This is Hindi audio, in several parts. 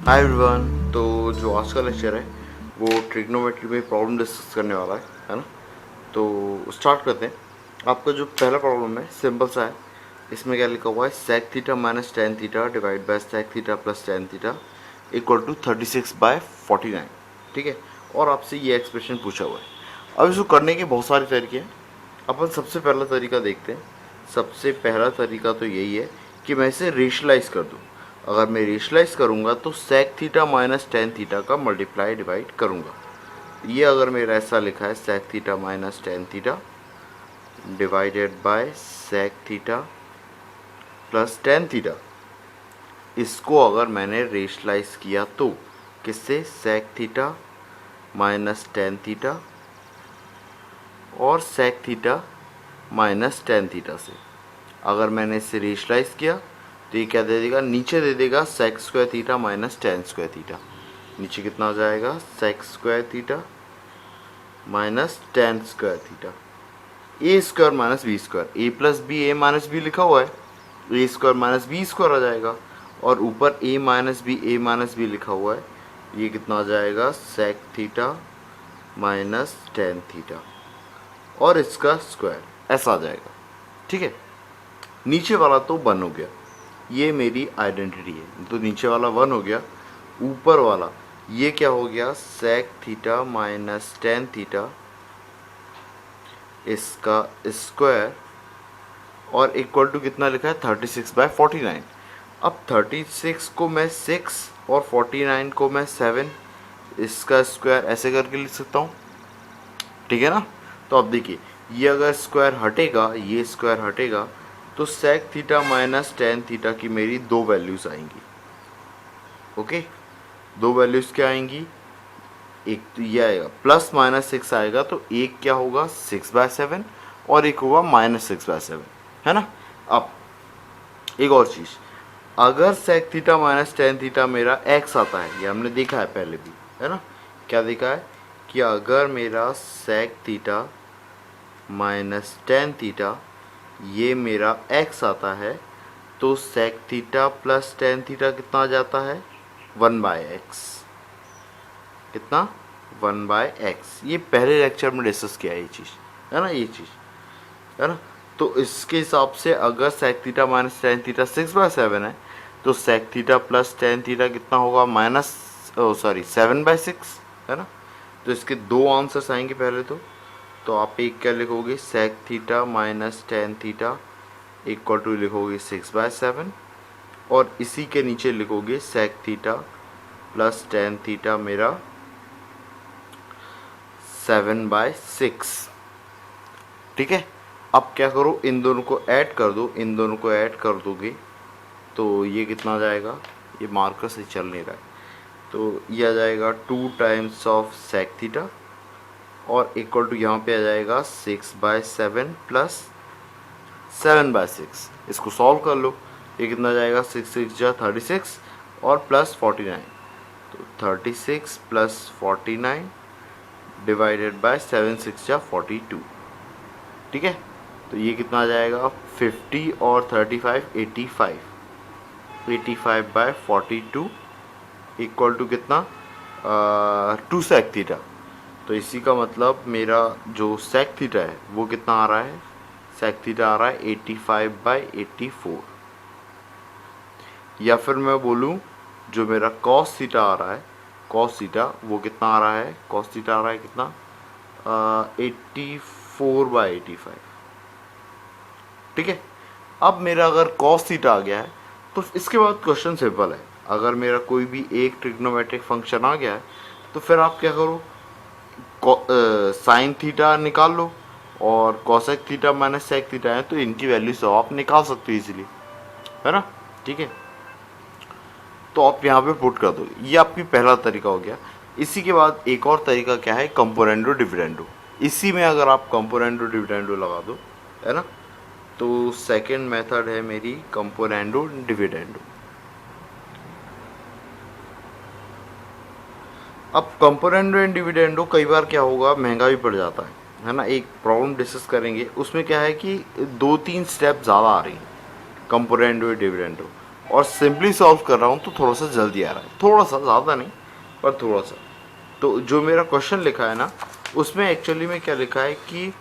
Hi everyone. तो जो आज का लेक्चर है वो ट्रिग्नोमेट्री में प्रॉब्लम डिस्कस करने वाला है ना। तो स्टार्ट करते हैं। आपका जो पहला प्रॉब्लम है सिंपल सा है। इसमें क्या लिखा हुआ है, sec theta minus tan theta divide by sec theta plus tan theta equal to 36/49। ठीक है, और आपसे ये एक्सप्रेशन पूछा हुआ है। अब इसको करने के बहुत सारे तरीके हैं। अपन सबसे पहला तरीका देखते हैं। सबसे पहला तरीका तो यही है कि मैं इसे रेशलाइज कर दूं। अगर मैं रेशलाइज करूंगा तो sec theta minus tan theta का मल्टीप्लाई डिवाइड करूंगा। ये अगर मेरा ऐसा लिखा है, sec theta minus tan theta divided by sec theta plus tan theta, इसको अगर मैंने रेशलाइज किया तो किससे, sec theta minus tan theta और sec theta minus tan theta से। अगर मैंने इसे रेशलाइज किया तो ये क्या दे देगा, नीचे दे देगा sec square theta minus tan square theta. नीचे कितना हो जाएगा, sec square theta minus tan square theta. A square minus b square, a plus b a minus b लिखा हुआ है, a square minus b square आ जाएगा। और ऊपर ए माइनस बी लिखा हुआ है, ये कितना आ जाएगा, sec theta minus tan theta और इसका स्क्वायर ऐसा आ जाएगा। ठीक है, नीचे वाला तो वन हो गया, ये मेरी आइडेंटिटी है, तो नीचे वाला वन हो गया। ऊपर वाला ये क्या हो गया, sec theta minus tan theta इसका स्क्वायर और इक्वल टू कितना लिखा है, 36/49। अब 36 को मैं 6 और 49 को मैं 7, इसका स्क्वायर ऐसे करके लिख सकता हूँ। ठीक है ना। तो अब देखिए, ये अगर स्क्वायर हटेगा, ये स्क्वायर हटेगा, तो sec theta minus tan theta की मेरी दो वैल्यूज़ आएंगी। ओके, दो वैल्यूज़ क्या आएंगी, एक तो ये आएगा प्लस माइनस सिक्स आएगा, तो एक क्या होगा 6/7 और एक होगा -6/7, है ना। अब एक और चीज़, अगर sec theta minus tan theta मेरा एक्स आता है, ये हमने देखा है पहले भी, है ना। क्या देखा है कि अगर मेरा sec theta minus tan theta ये मेरा x आता है, तो sec theta plus tan theta कितना आ जाता है, 1/x। कितना, 1/x। ये पहले लेक्चर में डिस्कस किया है ये चीज़, है ना, ये चीज़, है ना। तो इसके हिसाब से अगर sec theta minus tan theta 6/7 है, तो sec theta plus tan theta कितना होगा, 7/6, है ना। तो इसके दो आंसर्स आएंगे पहले तो आप एक क्या लिखोगे, sec theta minus tan theta equal to लिखोगे 6/7 और इसी के नीचे लिखोगे sec theta plus tan theta मेरा 7/6। ठीक है, अब क्या करो, इन दोनों को ऐड कर दो, इन दोनों को ऐड कर दोगे तो ये कितना आ जाएगा, ये मार्कर से चल नहीं रहा है, तो ये आ जाएगा 2 टाइम्स ऑफ सेक थीटा और इक्वल टू यहाँ पे आ जाएगा 6/7 प्लस 7/6। इसको सॉल्व कर लो, ये कितना जाएगा, 6 जा 36 और प्लस 49, तो 36 प्लस 49 डिवाइडेड बाय 7 6 जा 42। ठीक है, तो ये कितना आ जाएगा, 50 और 35 85, 85/42 इक्वल टू कितना, 2 सेक थीटा। तो इसी का मतलब मेरा जो सेक थीटा है वो कितना आ रहा है, सेक थीटा आ रहा है 85/84। या फिर मैं बोलूँ जो मेरा कॉस थीटा आ रहा है, कॉस थीटा वो कितना आ रहा है, कॉस थीटा आ रहा है कितना, 84/85। ठीक है, अब मेरा अगर कॉस थीटा आ गया है तो इसके बाद क्वेश्चन सिंपल है। अगर मेरा कोई भी एक ट्रिग्नोमेट्रिक फंक्शन आ गया है तो फिर आप क्या करो, साइन थीटा निकाल लो और cosec theta minus sec theta है, तो इनकी वैल्यू से आप निकाल सकते हो इजीली, है ना। ठीक है, तो आप यहाँ पे पुट कर दो, ये आपकी पहला तरीका हो गया। इसी के बाद एक और तरीका क्या है, कंपोनेंडो डिविडेंडो। इसी में अगर आप कंपोनेंडो डिविडेंडो लगा दो, है ना, तो सेकेंड मेथड है मेरी कंपोनेंडो डिविडेंडो। अब कंपोनेंडो एंड डिविडेंडो कई बार क्या होगा, महंगा भी पड़ जाता है ना। एक प्रॉब्लम डिस्कस करेंगे, उसमें क्या है कि 2-3 स्टेप ज़्यादा आ रही हैं कंपोनेंडो डिविडेंडो। और सिंपली सॉल्व कर रहा हूँ तो थोड़ा सा जल्दी आ रहा है, थोड़ा सा, ज़्यादा नहीं पर थोड़ा सा। तो जो मेरा क्वेश्चन लिखा है ना उसमें एक्चुअली में क्या लिखा है कि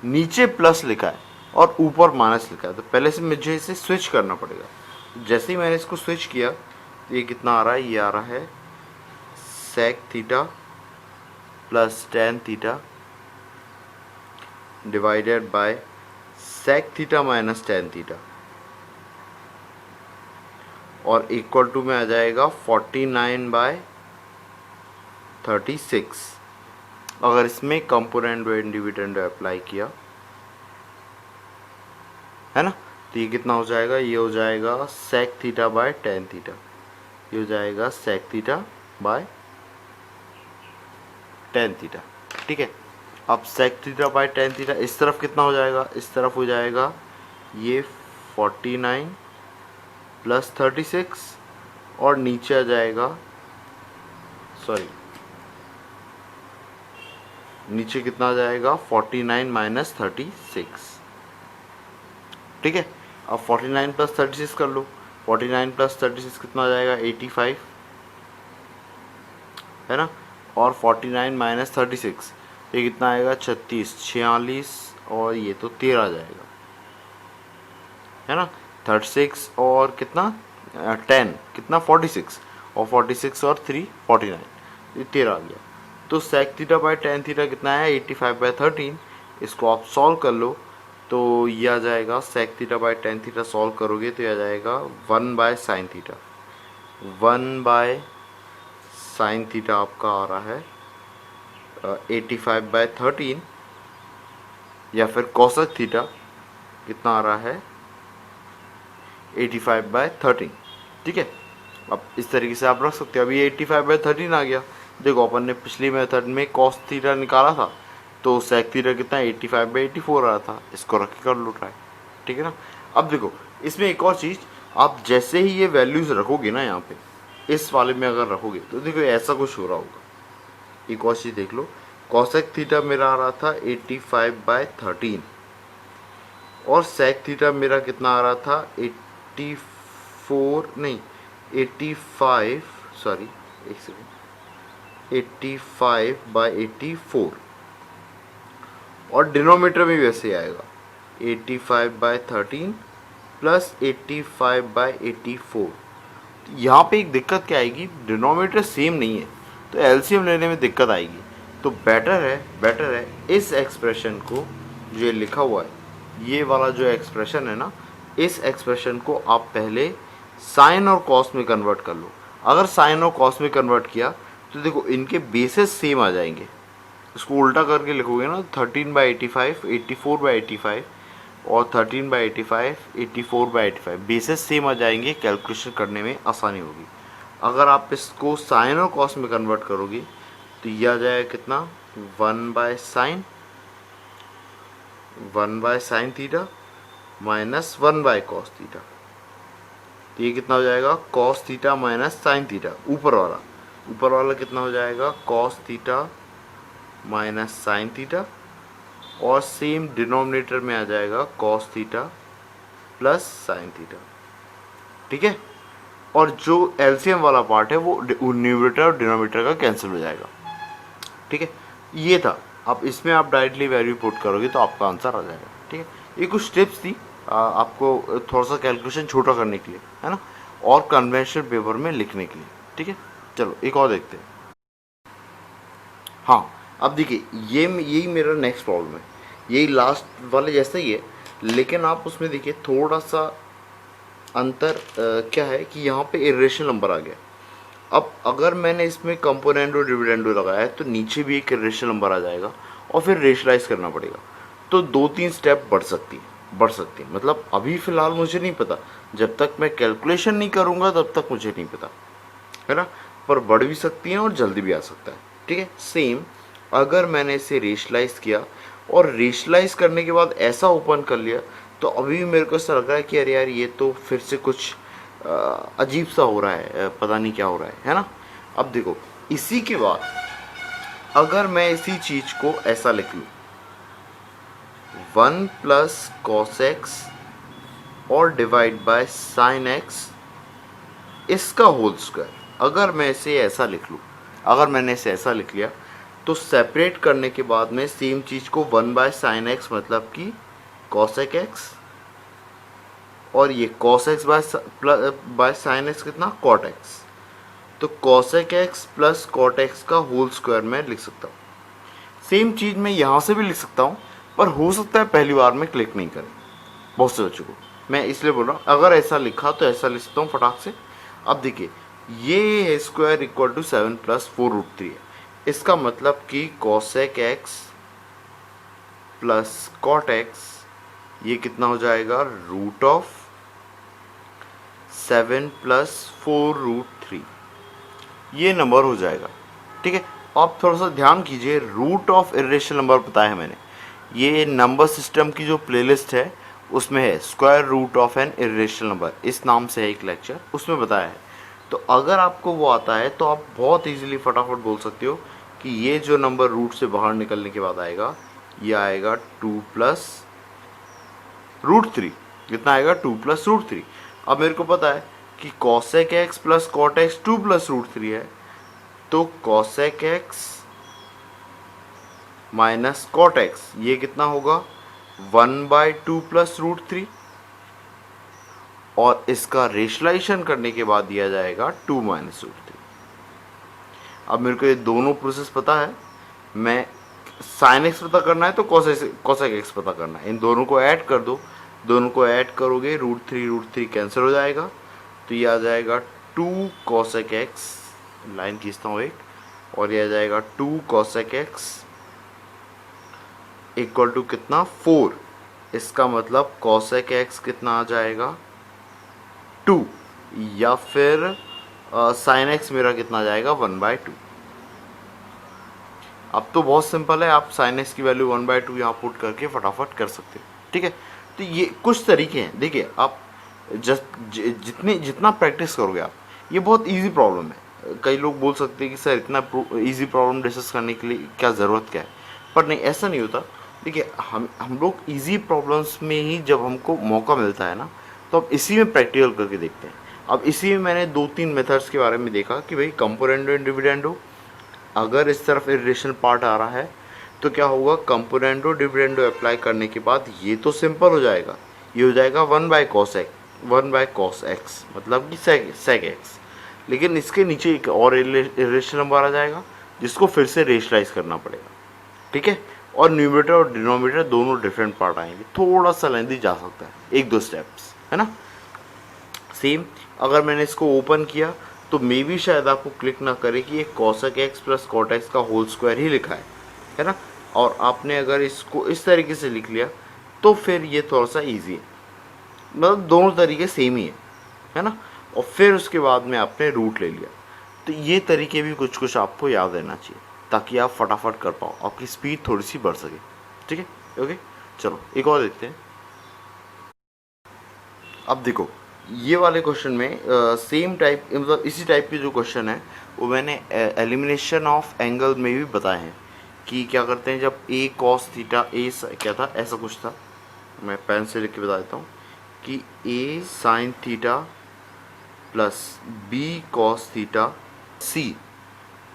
नीचे प्लस लिखा है और ऊपर माइनस लिखा है, तो पहले से मुझे इसे स्विच करना पड़ेगा। जैसे ही मैंने इसको स्विच किया तो ये कितना आ रहा है, ये आ रहा है sec theta plus tan theta divided by sec theta minus tan theta, और इक्वल टू में आ जाएगा 49/36। अगर इसमें कंपोनेंट एंड डिविडेंड अप्लाई किया है ना तो ये कितना हो जाएगा, ये हो जाएगा sec theta by tan theta, ये हो जाएगा sec theta by tan theta. ठीक है, अब sec theta by tan theta इस तरफ कितना हो जाएगा, इस तरफ हो जाएगा ये 49 प्लस 36 और नीचे आ जाएगा, सॉरी नीचे कितना आ जाएगा 49 माइनस 36। ठीक है, अब 49 प्लस 36 कर लो, 49 प्लस 36 कितना आ जाएगा 85 है ना, और 49 माइनस 36 ये कितना आएगा 36, 46 और ये तो 13 आ जाएगा है ना। 36 और कितना 10 कितना 46 और 46 और 3 49, ये 13 आ गया। तो sec theta by tan theta कितना है 85/13, इसको आप सॉल्व कर लो तो ये आ जाएगा sec theta by tan theta solve करोगे तो ये आ जाएगा 1/sin थीटा, 1/sin थीटा आपका आ रहा है 85/13, या फिर कोसेक थीटा कितना आ रहा है 85/13। ठीक है, अब इस तरीके से आप रख सकते हो। अभी 85/13 आ गया। देखो अपन ने पिछली मेथड में कॉस थीटा निकाला था तो सेक थीटा कितना 85/84 आ रहा था, इसको रख के कर लो ट्राई। ठीक है ना, अब देखो इसमें एक और चीज़, आप जैसे ही ये वैल्यूज़ रखोगे ना यहाँ पे इस वाले में अगर रखोगे तो देखो ऐसा कुछ हो रहा होगा। एक और चीज़ देख लो, कॉसेक थीटा मेरा आ रहा था 85/13 और सेक थीटा मेरा कितना आ रहा था 84 नहीं 85, सॉरी एक सेकेंड, 85/84 और डिनोमीटर में भी वैसे ही आएगा 85/13 प्लस 85/84। यहाँ पे एक दिक्कत क्या आएगी, डिनोमीटर सेम नहीं है तो एलसीएम लेने में दिक्कत आएगी। तो बेटर है इस एक्सप्रेशन को जो ये लिखा हुआ है, ये वाला जो एक्सप्रेशन है ना, इस एक्सप्रेशन को आप पहले साइन और कॉस में कन्वर्ट कर लो। अगर साइन और कॉस में कन्वर्ट किया तो देखो इनके बेसिस सेम आ जाएंगे। इसको उल्टा करके लिखोगे ना 13/85 84/85 और 13/85 84/85 बेसिस सेम आ जाएंगे, कैलकुलेशन करने में आसानी होगी। अगर आप इसको साइन और कॉस में कन्वर्ट करोगे तो ये आ जाएगा कितना 1/sin theta minus 1/cos theta, तो ये कितना हो जाएगा cos theta minus sine theta. ऊपर वाला कितना हो जाएगा cos theta minus sine theta, और सेम डिनोमिनेटर में आ जाएगा cos theta plus sine theta. ठीक है, और जो एलसीएम वाला पार्ट है वो न्यूमरेटर और डिनोमिनेटर का कैंसिल हो जाएगा। ठीक है, ये था। अब इसमें आप डायरेक्टली वैल्यू पुट करोगे तो आपका आंसर आ जाएगा। ठीक है, ये कुछ टिप्स थी आपको थोड़ा सा कैलकुलेशन छोटा करने के लिए है ना, और कन्वेंशनल पेपर में लिखने के लिए। ठीक है, चलो एक और देखते हैं। हाँ, अब देखिए यही मेरा नेक्स्ट प्रॉब्लम है, यही लास्ट वाले जैसा ही है, लेकिन आप उसमें देखिए थोड़ा सा अंतर क्या है कि यहाँ पे इरेशनल नंबर आ गया। अब अगर मैंने इसमें कंपोनेंडो डिविडेंडो लगाया है तो नीचे भी एक इरेशनल नंबर आ जाएगा और फिर रेशलाइज करना पड़ेगा, तो 2-3 स्टेप बढ़ सकती है। मतलब अभी फ़िलहाल मुझे नहीं पता, जब तक मैं कैलकुलेशन नहीं करूँगा तब तक मुझे नहीं पता है ना, पर बढ़ भी सकती हैं और जल्दी भी आ सकता है। ठीक है, सेम अगर मैंने इसे रेशलाइज किया और रेशलाइज करने के बाद ऐसा ओपन कर लिया तो अभी भी मेरे को ऐसा लग रहा है कि अरे यार ये तो फिर से कुछ अजीब सा हो रहा है, पता नहीं क्या हो रहा है ना। अब देखो इसी के बाद अगर मैं इसी चीज़ को ऐसा लिख लूँ 1 + cos x और डिवाइड बाय साइन एक्स इसका होल स्क्वायर। अगर मैं इसे ऐसा लिख लूँ, अगर मैंने इसे ऐसा लिख लिया तो सेपरेट करने के बाद में सेम चीज़ को 1 बाय साइन एक्स मतलब कि कॉसेक एक्स, और ये cos x by sine x कितना कॉट एक्स, तो cosec x plus cot x का होल स्क्वायर मैं लिख सकता हूँ। सेम चीज़ मैं यहाँ से भी लिख सकता हूँ, पर हो सकता है पहली बार में क्लिक नहीं करें बहुत से बच्चों को, मैं इसलिए बोल रहा हूँ अगर ऐसा लिखा तो ऐसा लिख सकता हूँ फटाक से। अब देखिए ये है स्क्वायर इक्वल टू 7 प्लस 4√3 है, इसका मतलब कि cosec x plus cot x ये कितना हो जाएगा रूट ऑफ 7 प्लस 4√3, ये नंबर हो जाएगा। ठीक है, आप थोड़ा सा ध्यान कीजिए, रूट ऑफ इरेशनल नंबर बताया है मैंने, ये नंबर सिस्टम की जो प्लेलिस्ट है उसमें है square root of an irrational number, इस नाम से है एक लेक्चर, उसमें बताया है। तो अगर आपको वो आता है तो आप बहुत इजीली फटाफट बोल सकते हो कि ये जो नंबर रूट से बाहर निकलने के बाद आएगा ये आएगा 2 प्लस √3, कितना आएगा 2 प्लस √3। अब मेरे को पता है कि cosec x plus cot x 2 plus √3 है, तो cosec x minus cot x ये कितना होगा 1/2 प्लस √3, और इसका रेशलाइजेशन करने के बाद दिया जाएगा 2 माइनस √3। अब मेरे को ये दोनों प्रोसेस पता है, मैं साइन एक्स पता करना है तो कॉसेक एक्स पता करना है, इन दोनों को ऐड कर दो, दोनों को ऐड करोगे √3 कैंसिल हो जाएगा, तो ये आ जाएगा 2 कॉसेक एक्स, लाइन खींचता हूँ एक, और ये आ जाएगा 2 कॉसेक एक्स इक्वल टू कितना 4, इसका मतलब कॉसेक एक्स कितना आ जाएगा 2, या फिर साइन एक्स मेरा कितना आ जाएगा 1/2। अब तो बहुत सिंपल है, आप साइन एक्स की वैल्यू 1/2 यहाँ पुट करके फटाफट कर सकते हो। ठीक है, तो ये कुछ तरीके हैं, देखिए आप जितना प्रैक्टिस करोगे आप, ये बहुत इजी प्रॉब्लम है। कई लोग बोल सकते हैं कि सर इतना इजी प्रॉब्लम डिस्कस करने के लिए क्या ज़रूरत क्या है, पर नहीं, ऐसा नहीं होता। देखिए हम लोग इजी प्रॉब्लम्स में ही जब हमको मौका मिलता है ना, तो अब इसी में प्रैक्टिकल करके देखते हैं। अब इसी में मैंने 2-3 मेथड्स के बारे में देखा कि भाई कंपोनेंडो एंड डिविडेंडो, अगर इस तरफ इरेशनल पार्ट आ रहा है तो क्या होगा, कंपोनेंडो डिविडेंडो अप्लाई करने के बाद ये तो सिंपल हो जाएगा, ये हो जाएगा 1/cos x मतलब कि sec x, लेकिन इसके नीचे एक और इरेशनल नंबर आ जाएगा जिसको फिर से रेशलाइज करना पड़ेगा। ठीक है, और न्यूमरेटर और डिनोमिनेटर दोनों डिफरेंट पार्ट आएंगे, थोड़ा सा लेंथी जा सकता है, 1-2 स्टेप्स है ना। सेम अगर मैंने इसको ओपन किया तो मे भी शायद आपको क्लिक ना करे कि ये cosec x plus cot x का होल स्क्वायर ही लिखा है ना, और आपने अगर इसको इस तरीके से लिख लिया तो फिर ये थोड़ा सा इजी है, मतलब दोनों तरीके सेम ही है ना। और फिर उसके बाद में आपने रूट ले लिया, तो ये तरीके भी कुछ कुछ आपको याद रहना चाहिए ताकि आप फटाफट कर पाओ, आपकी स्पीड थोड़ी सी बढ़ सके। ठीक है, ओके, चलो एक और देखते हैं। अब देखो ये वाले क्वेश्चन में सेम टाइप, मतलब इसी टाइप के जो क्वेश्चन है वो मैंने एलिमिनेशन ऑफ एंगल में भी बताए हैं कि क्या करते हैं जब a cos थीटा, क्या था, ऐसा कुछ था, मैं पेन से लिख के बता देता हूँ कि a sin theta plus b cos theta c,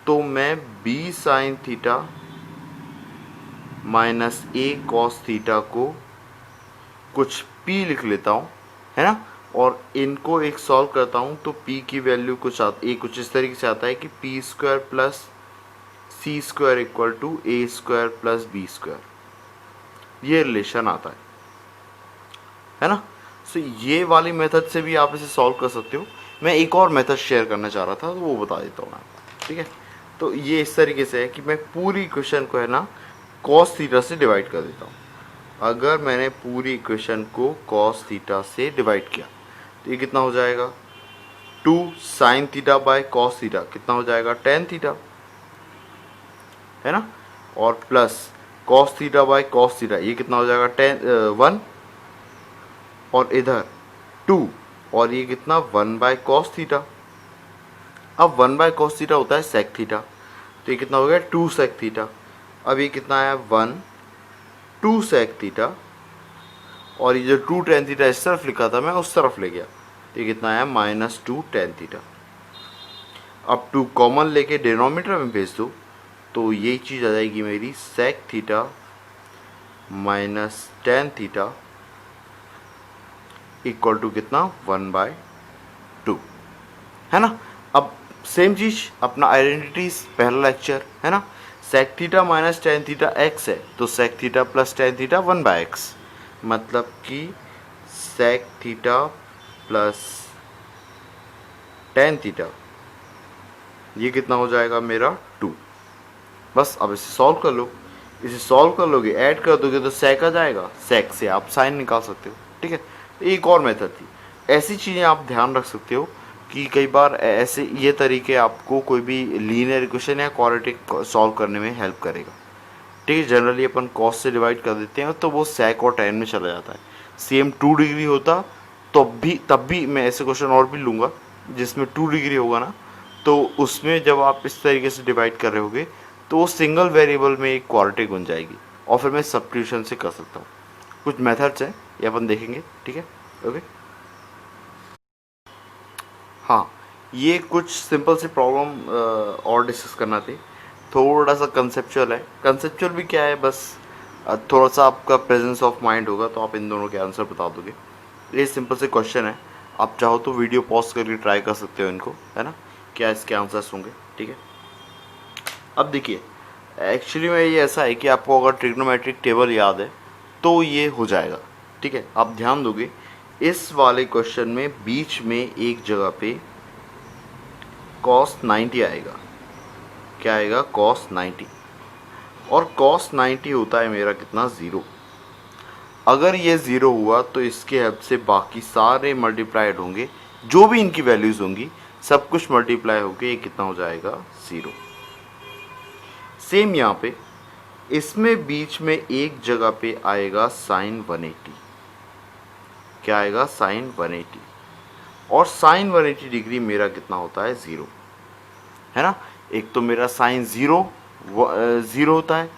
तो मैं b sin theta minus a cos theta को कुछ p लिख लेता हूँ, है ना, और इनको एक सॉल्व करता हूँ तो p की वैल्यू कुछ इस तरीके से आता है कि p² plus c² equal to a² plus b², ये रिलेशन आता है ना। सो ये वाली मेथड से भी आप इसे सॉल्व कर सकते हो। मैं एक और मेथड शेयर करना चाह रहा था तो वो बता देता हूँ आपको। ठीक है, तो ये इस तरीके से है कि मैं पूरी इक्वेशन को है ना cos थीटा से डिवाइड कर देता हूँ। अगर मैंने पूरी इक्वेशन को cos थीटा से डिवाइड किया तो ये कितना हो जाएगा, 2 sin theta by cos theta कितना हो जाएगा tan थीटा, है ना, और plus cos theta by cos theta ये कितना हो जाएगा 1, और इधर 2, और ये कितना 1/cos थीटा। अब 1/cos थीटा होता है sec थीटा, तो ये कितना हो गया 2 sec थीटा। अब ये कितना आया 1 2 sec थीटा, और ये जो 2 tan थीटा इस तरफ लिखा था मैं उस तरफ ले गया, तो ये कितना आया -2 tan थीटा। अब 2 कॉमन लेके डिनोमिनेटर में भेज दो तो यही चीज़ आ जाएगी मेरी sec theta minus tan theta equal to कितना 1/2, है ना। अब सेम चीज अपना आइडेंटिटीज पहला लेक्चर है ना, sec theta minus tan theta x है तो sec theta plus tan theta 1/x, मतलब कि sec theta plus tan theta ये कितना हो जाएगा मेरा 2। बस अब इसे सॉल्व कर लो, इसे सॉल्व कर लोगे ऐड कर दोगे तो sec आ जाएगा, sec से आप साइन निकाल सकते हो, ठीक है। एक और मेथड थी, ऐसी चीज़ें आप ध्यान रख सकते हो कि कई बार ऐसे ये तरीके आपको कोई भी लीनियर इक्वेशन या क्वाड्रेटिक सॉल्व करने में हेल्प करेगा, ठीक है। जनरली अपन कॉस से डिवाइड कर देते हैं तो वो sec और tan में चला जाता है। सेम 2 डिग्री होता तब भी मैं ऐसे क्वेश्चन और भी लूँगा जिसमें 2 डिग्री होगा ना, तो उसमें जब आप इस तरीके से डिवाइड कर रहे होगे तो वो सिंगल वेरिएबल में एक क्वाड्रेटिक बन जाएगी और फिर मैं सब्स्टिट्यूशन से कर सकता हूँ। कुछ मेथड्स हैं ये अपन देखेंगे, ठीक है, ओके। हाँ, ये कुछ सिंपल सी प्रॉब्लम और डिस्कस करना थी, थोड़ा सा कंसेप्चुअल है। कंसेप्चुअल भी क्या है, बस थोड़ा सा आपका प्रेजेंस ऑफ माइंड होगा तो आप इन दोनों के आंसर बता दोगे। ये सिंपल से क्वेश्चन है, आप चाहो तो वीडियो पॉज करके ट्राई कर सकते हो इनको, है ना, क्या इसके आंसर्स होंगे, ठीक है। अब देखिए एक्चुअली में ये ऐसा है कि आपको अगर ट्रिग्नोमेट्रिक टेबल याद है तो ये हो जाएगा, ठीक है। आप ध्यान दोगे इस वाले क्वेश्चन में बीच में एक जगह पे cos 90 आएगा, क्या आएगा cos 90, और cos 90 होता है मेरा कितना 0। अगर ये 0 हुआ तो इसके हेल्प से बाकी सारे मल्टीप्लाइड होंगे, जो भी इनकी वैल्यूज़ होंगी सब कुछ मल्टीप्लाई होके ये कितना हो जाएगा 0। सेम यहाँ पे इसमें बीच में एक जगह पे आएगा sin 180, क्या आएगा sin 180, और sin 180 डिग्री मेरा कितना होता है 0, है ना। एक तो मेरा sin 0 होता है,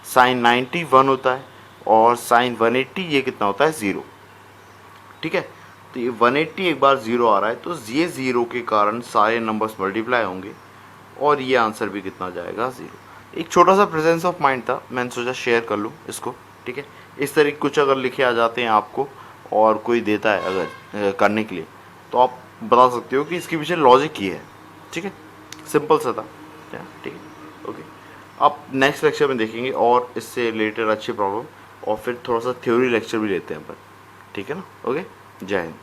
sin 90 1 होता है, और sin 180 ये कितना होता है 0, ठीक है। तो ये 180 एक बार 0 आ रहा है तो ये 0 के कारण सारे नंबर्स मल्टीप्लाई होंगे और ये आंसर भी कितना जाएगा 0। एक छोटा सा प्रेजेंस ऑफ माइंड था, मैंने सोचा शेयर कर लूँ इसको, ठीक है। इस तरह कुछ अगर लिखे आ जाते हैं आपको और कोई देता है अगर करने के लिए तो आप बता सकते हो कि इसके पीछे लॉजिक ये है, ठीक है। सिंपल सा था, ठीक है, ओके। आप नेक्स्ट लेक्चर में देखेंगे और इससे रिलेटेड अच्छी प्रॉब्लम और फिर थोड़ा सा थ्योरी लेक्चर भी लेते हैं अपन, ठीक है ना, ओके। जय हिंद।